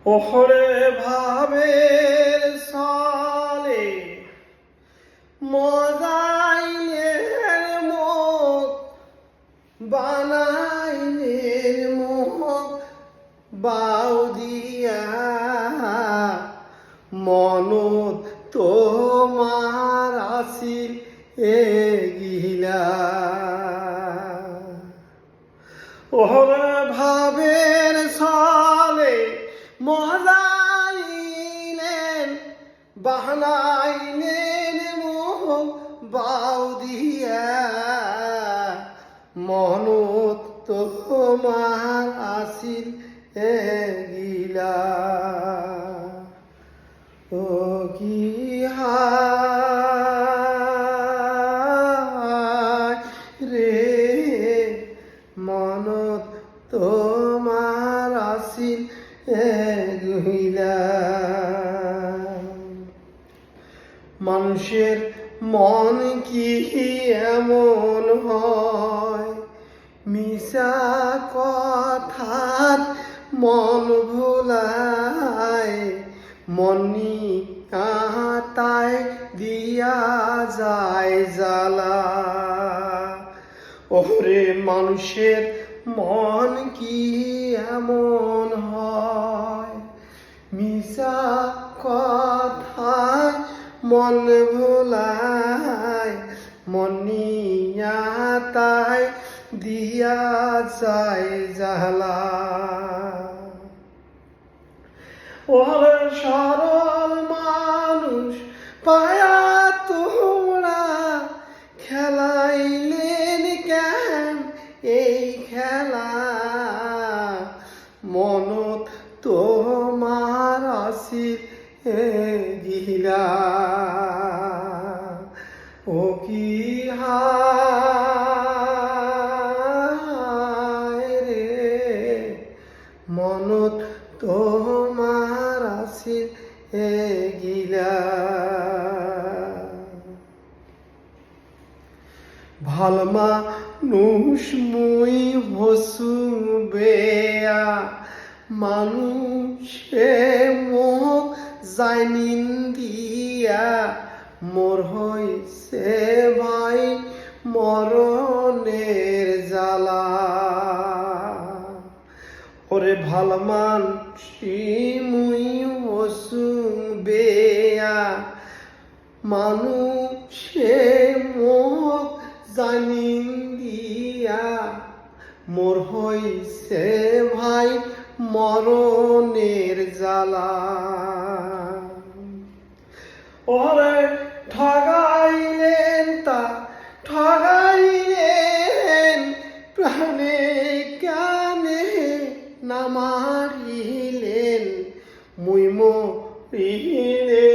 ওহরে ভাবের সালে মজাইলের মুখ বানাইলের মুখ বাউদিয়া মনত তোমার আসিল এগিলা ওহরে ভাবের সালে মজাইলেন বানাইলেন মুখ বাউদিয়া মনত তোমার আসিল এগিলা ও কি হায় রে মনত তোমার আসিল এগিলা মানুষের মন কি এমন হয় মিশা কথার মন ভোলায় মনি কাঁটায় দিয়া যায় জ্বালা ওরে মানুষের মন কি এমন হয় মিশা কথায় মন ভোলায় মনিয়াতায় দিয়া যায় জ্বালা ওরে সরল মানুষ পায়া তোমরা খেলাইলেন কেন এই খেলা মনত তোমার আসিল গিলা ও কি হায় রে মনত তোমার আসিল গিলা ভাল মানুষ মুই হসু বেয়া মানুষে মুখ যায় নিন্দিয়া মোর হইছে ভাই মরণের জ্বালা ওরে ভাল মানসি মুই হসু বেয়া মানুষে মুখ জানিন দিয়া মোর হইছে ভাই মরণের জ্বালা ওরে ঠগাইলেন তা ঠগাইলেন প্রাণে কানে না মারিলেন মুই মরিলে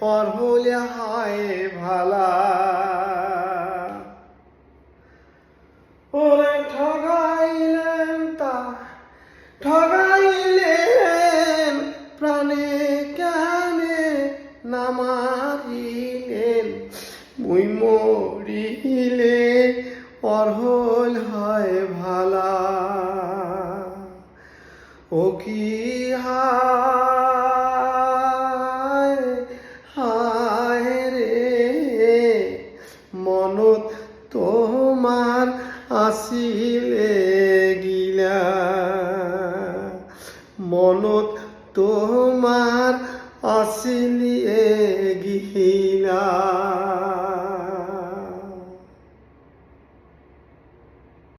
আর হলে হায় ভালা ওরে ঠগাইলেন তা ঠগাইলেন প্রাণে কানে না মারিলেন মুই মরিলে আর হল হয় ভালা ও কি হায় হায় রে মনত তোমার আসিলে গিলা মনত তোমার আসিলে